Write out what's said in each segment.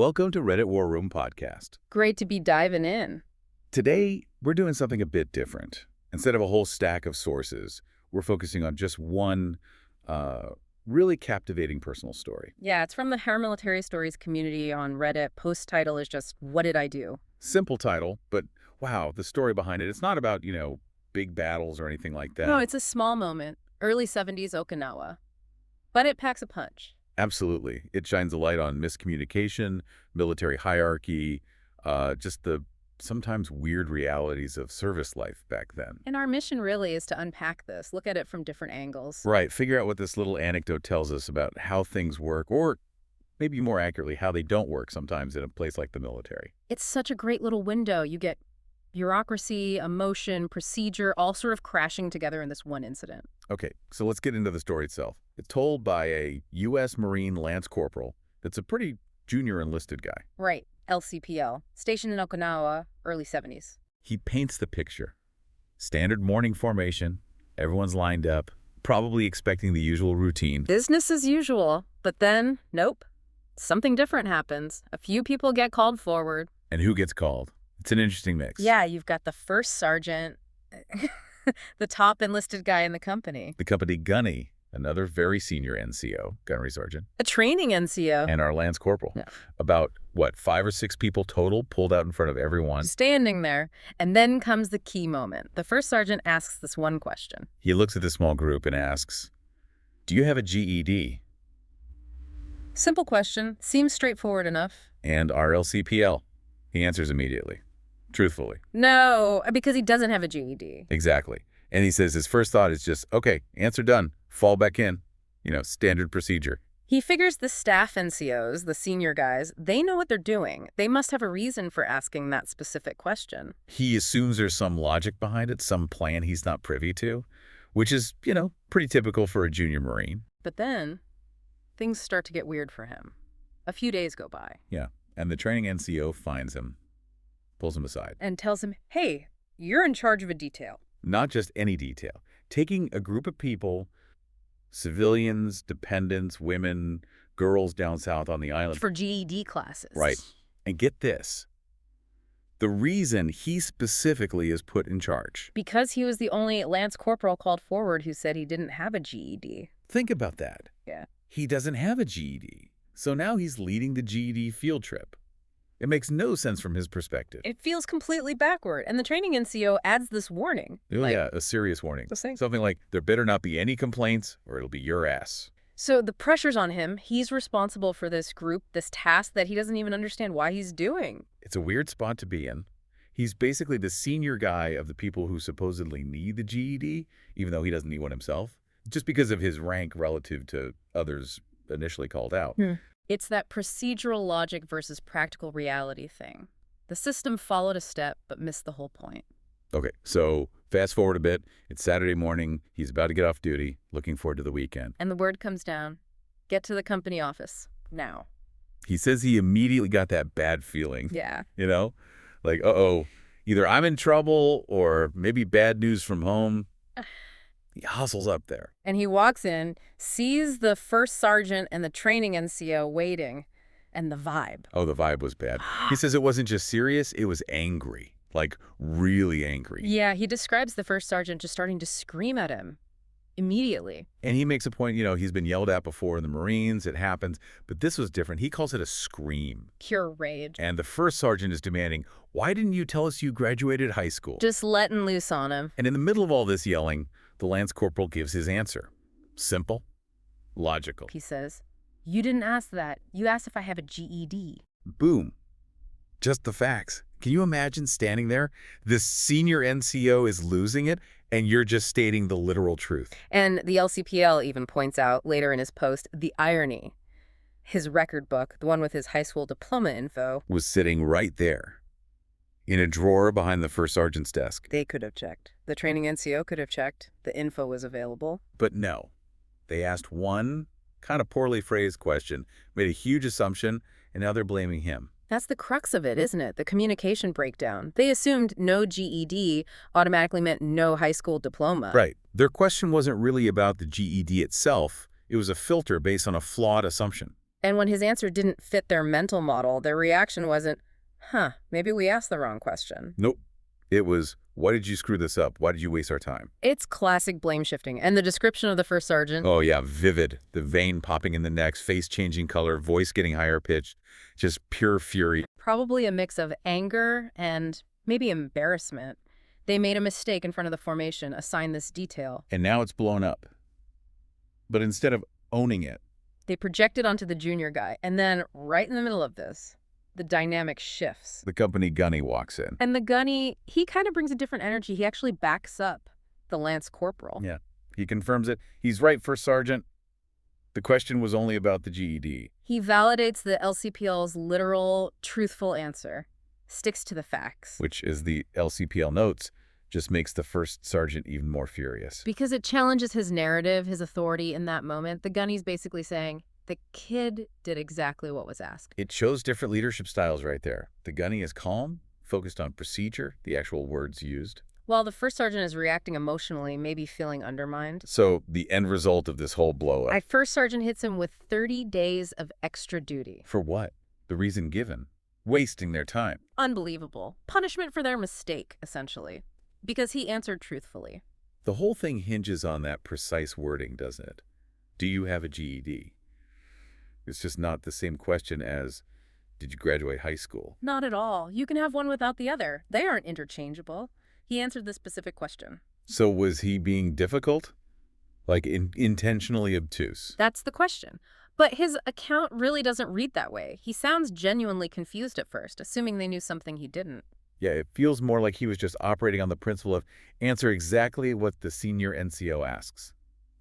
Welcome to Reddit War Room Podcast. Great to be diving in. Today, we're doing something a bit different. Instead of a whole stack of sources, we're focusing on just one really captivating personal story. Yeah, it's from the Hair Military Stories community on Reddit. Post title is just, "What did I do?" Simple title, but wow, the story behind it. It's not about, big battles or anything like that. No, it's a small moment. Early 70s Okinawa. But it packs a punch. Absolutely. It shines a light on miscommunication, military hierarchy, just the sometimes weird realities of service life back then. And our mission really is to unpack this, look at it from different angles. Right. Figure out what this little anecdote tells us about how things work, or maybe more accurately, how they don't work sometimes in a place like the military. It's such a great little window. You get bureaucracy, emotion, procedure, all sort of crashing together in this one incident. Okay, so let's get into the story itself. It's told by a U.S. Marine Lance Corporal that's a pretty junior enlisted guy. Right. LCPL, stationed in Okinawa, early 70s. He paints the picture. Standard morning formation, everyone's lined up, probably expecting the usual routine. Business as usual, but then, nope. Something different happens. A few people get called forward. And who gets called? It's an interesting mix. Yeah, you've got the first sergeant, the top enlisted guy in the company. The company gunny, another very senior NCO, gunnery sergeant. A training NCO. And our Lance Corporal. Yeah. About, 5 or 6 people total pulled out in front of everyone. Standing there. And then comes the key moment. The first sergeant asks this one question. He looks at the small group and asks, "Do you have a GED?" Simple question. Seems straightforward enough. And our LCPL. He answers immediately. Truthfully. No, because he doesn't have a GED. Exactly. And he says his first thought is just, okay, answer done. Fall back in. Standard procedure. He figures the staff NCOs, the senior guys, they know what they're doing. They must have a reason for asking that specific question. He assumes there's some logic behind it, some plan he's not privy to, which is, pretty typical for a junior Marine. But then, things start to get weird for him. A few days go by. Yeah, and the training NCO finds him, pulls him aside. And tells him, hey, you're in charge of a detail. Not just any detail. Taking a group of people, civilians, dependents, women, girls down south on the island. For GED classes. Right. And get this. The reason he specifically is put in charge. Because he was the only Lance Corporal called forward who said he didn't have a GED. Think about that. Yeah. He doesn't have a GED. So now he's leading the GED field trip. It makes no sense from his perspective. It feels completely backward. And the training NCO adds this warning. Oh, yeah, a serious warning. The same. Something like, there better not be any complaints or it'll be your ass. So the pressure's on him. He's responsible for this group, this task that he doesn't even understand why he's doing. It's a weird spot to be in. He's basically the senior guy of the people who supposedly need the GED, even though he doesn't need one himself, just because of his rank relative to others initially called out. It's that procedural logic versus practical reality thing. The system followed a step, but missed the whole point. Okay, so fast forward a bit. It's Saturday morning. He's about to get off duty, looking forward to the weekend. And the word comes down. Get to the company office. Now. He says he immediately got that bad feeling. Yeah. Like, uh-oh, either I'm in trouble or maybe bad news from home. He hustles up there. And he walks in, sees the first sergeant and the training NCO waiting, and the vibe. Oh, the vibe was bad. He says it wasn't just serious, it was angry. Like, really angry. Yeah, he describes the first sergeant just starting to scream at him immediately. And he makes a point, he's been yelled at before in the Marines, it happens. But this was different. He calls it a scream. Pure rage. And the first sergeant is demanding, why didn't you tell us you graduated high school? Just letting loose on him. And in the middle of all this yelling, the Lance Corporal gives his answer. Simple, logical. He says, you didn't ask that. You asked if I have a GED. Boom. Just the facts. Can you imagine standing there? This senior NCO is losing it, and you're just stating the literal truth. And the LCPL even points out later in his post the irony. His record book, the one with his high school diploma info, was sitting right there in a drawer behind the first sergeant's desk. They could have checked. The training NCO could have checked. The info was available. But no. They asked one kind of poorly phrased question, made a huge assumption, and now they're blaming him. That's the crux of it, isn't it? The communication breakdown. They assumed no GED automatically meant no high school diploma. Right. Their question wasn't really about the GED itself. It was a filter based on a flawed assumption. And when his answer didn't fit their mental model, their reaction wasn't, maybe we asked the wrong question. Nope. It was, why did you screw this up? Why did you waste our time? It's classic blame shifting. And the description of the first sergeant, Oh, yeah, vivid. The vein popping in the neck, face changing color, voice getting higher pitched, just pure fury. probably a mix of anger and maybe embarrassment. They made a mistake in front of the formation, assigned this detail. And now it's blown up. But instead of owning it, They project it onto the junior guy. And then, right in the middle of this, the dynamic shifts. the company gunny walks in. And the gunny, he kind of brings a different energy. He actually backs up the lance corporal. Yeah. He confirms it. He's right, First Sergeant. The question was only about the GED. He validates the LCPL's literal, truthful answer, sticks to the facts. Which, as the LCPL notes, just makes the First Sergeant even more furious. Because it challenges his narrative, his authority in that moment. The gunny's basically saying, the kid did exactly what was asked. It shows different leadership styles right there. The gunny is calm, focused on procedure, the actual words used. While the first sergeant is reacting emotionally, maybe feeling undermined. So the end result of this whole blow-up. First sergeant hits him with 30 days of extra duty. For what? The reason given. Wasting their time. Unbelievable. Punishment for their mistake, essentially. Because he answered truthfully. The whole thing hinges on that precise wording, doesn't it? Do you have a GED? It's just not the same question as, did you graduate high school? Not at all. You can have one without the other. They aren't interchangeable. He answered this specific question. So was he being difficult? Like intentionally obtuse? That's the question. But his account really doesn't read that way. He sounds genuinely confused at first, assuming they knew something he didn't. Yeah, it feels more like he was just operating on the principle of answer exactly what the senior NCO asks.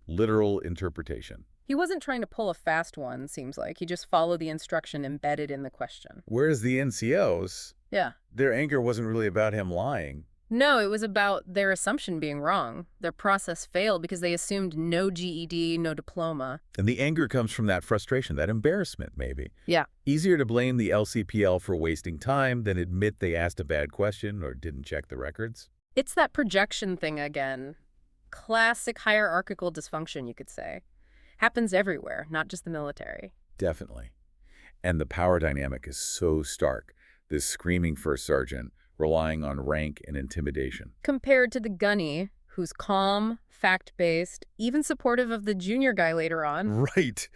Literal interpretation. He wasn't trying to pull a fast one, seems like. He just followed the instruction embedded in the question. Whereas the NCOs, Yeah. their anger wasn't really about him lying. No, it was about their assumption being wrong. Their process failed because they assumed no GED, no diploma. And the anger comes from that frustration, that embarrassment, maybe. Yeah. Easier to blame the LCPL for wasting time than admit they asked a bad question or didn't check the records. It's that projection thing again. Classic hierarchical dysfunction, you could say. Happens everywhere, not just the military. Definitely. And the power dynamic is so stark. This screaming first sergeant relying on rank and intimidation. Compared to the gunny, who's calm, fact-based, even supportive of the junior guy later on. Right.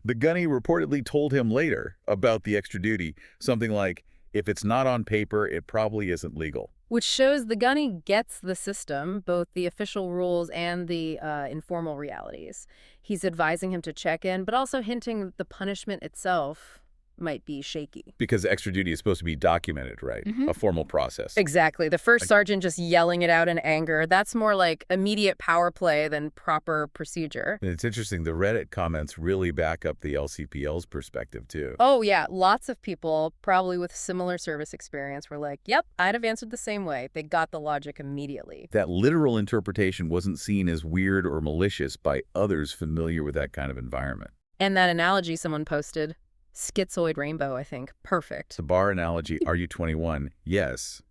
The gunny reportedly told him later about the extra duty, something like, if it's not on paper, it probably isn't legal. Which shows the gunny gets the system, both the official rules and the informal realities. He's advising him to check in, but also hinting the punishment itself might be shaky. Because extra duty is supposed to be documented, right? A formal process. Exactly. The first sergeant just yelling it out in anger, that's more like immediate power play than proper procedure. And it's interesting, the Reddit comments really back up the LCPL's perspective, too. Oh, yeah. Lots of people, probably with similar service experience, were like, yep, I'd have answered the same way. They got the logic immediately. That literal interpretation wasn't seen as weird or malicious by others familiar with that kind of environment. And that analogy someone posted, schizoid rainbow, I think. Perfect. The bar analogy, are you 21? Yes.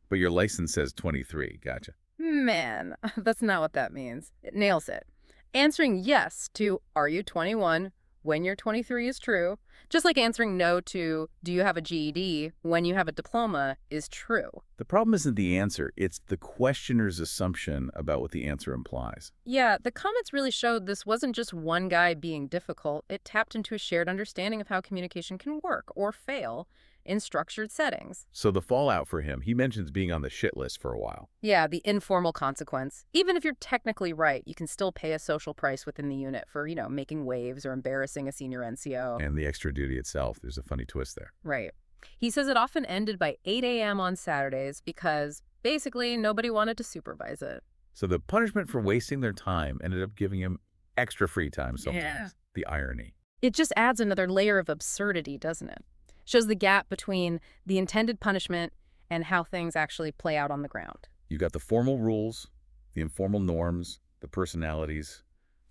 But your license says 23. Gotcha. Man, that's not what that means. It nails it. Answering yes to, are you 21, when you're 23 is true, just like answering no to, do you have a GED, when you have a diploma is true. The problem isn't the answer, it's the questioner's assumption about what the answer implies. Yeah, the comments really showed this wasn't just one guy being difficult. It tapped into a shared understanding of how communication can work or fail in structured settings. So the fallout for him, he mentions being on the shit list for a while. Yeah, the informal consequence. Even if you're technically right, you can still pay a social price within the unit for, making waves or embarrassing a senior NCO. And the extra duty itself, there's a funny twist there. Right. He says it often ended by 8 a.m. on Saturdays because, basically, nobody wanted to supervise it. So the punishment for wasting their time ended up giving him extra free time sometimes. Yeah. The irony. It just adds another layer of absurdity, doesn't it? Shows the gap between the intended punishment and how things actually play out on the ground. You got the formal rules, the informal norms, the personalities,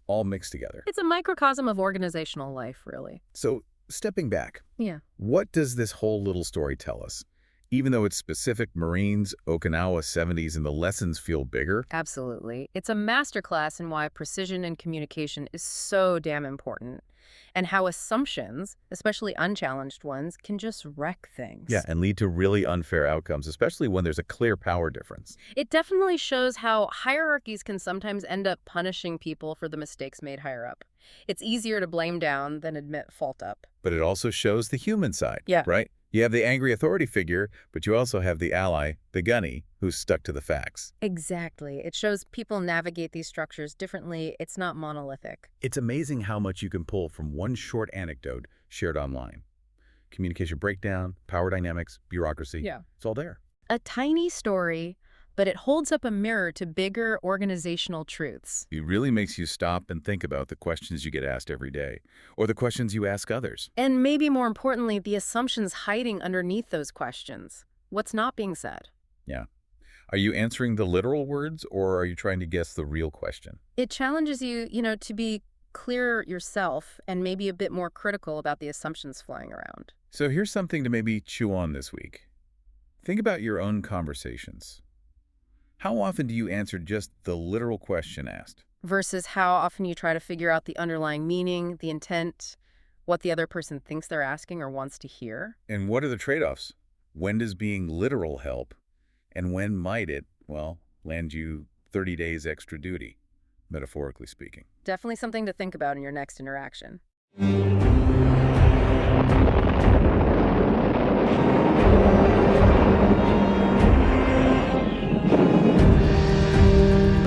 all mixed together. It's a microcosm of organizational life, really. So, stepping back, Yeah. what does this whole little story tell us? Even though it's specific Marines, Okinawa 70s, and the lessons feel bigger, Absolutely. It's a masterclass in why precision and communication is so damn important. and how assumptions, especially unchallenged ones, can just wreck Yeah, things. and lead to really unfair outcomes, especially when there's a clear power difference. It definitely shows how hierarchies can sometimes end up punishing people for the mistakes made higher up. It's easier to blame down than admit fault up. But it also shows the human side, Yeah. right? You have the angry authority figure, but you also have the ally, the gunny, who's stuck to the facts. Exactly. It shows people navigate these structures differently. It's not monolithic. It's amazing how much you can pull from one short anecdote shared online. Communication breakdown, power dynamics, bureaucracy. Yeah. It's all there. A tiny story, but it holds up a mirror to bigger organizational truths. It really makes you stop and think about the questions you get asked every day, or the questions you ask others. And maybe more importantly, the assumptions hiding underneath those questions. What's not being said? Yeah. Are you answering the literal words, or are you trying to guess the real question? It challenges you, to be clearer yourself and maybe a bit more critical about the assumptions flying around. So here's something to maybe chew on this week. Think about your own conversations. How often do you answer just the literal question asked? Versus how often you try to figure out the underlying meaning, the intent, what the other person thinks they're asking or wants to hear. And what are the trade-offs? When does being literal help? And when might it, well, land you 30 days extra duty, metaphorically speaking? Definitely something to think about in your next interaction.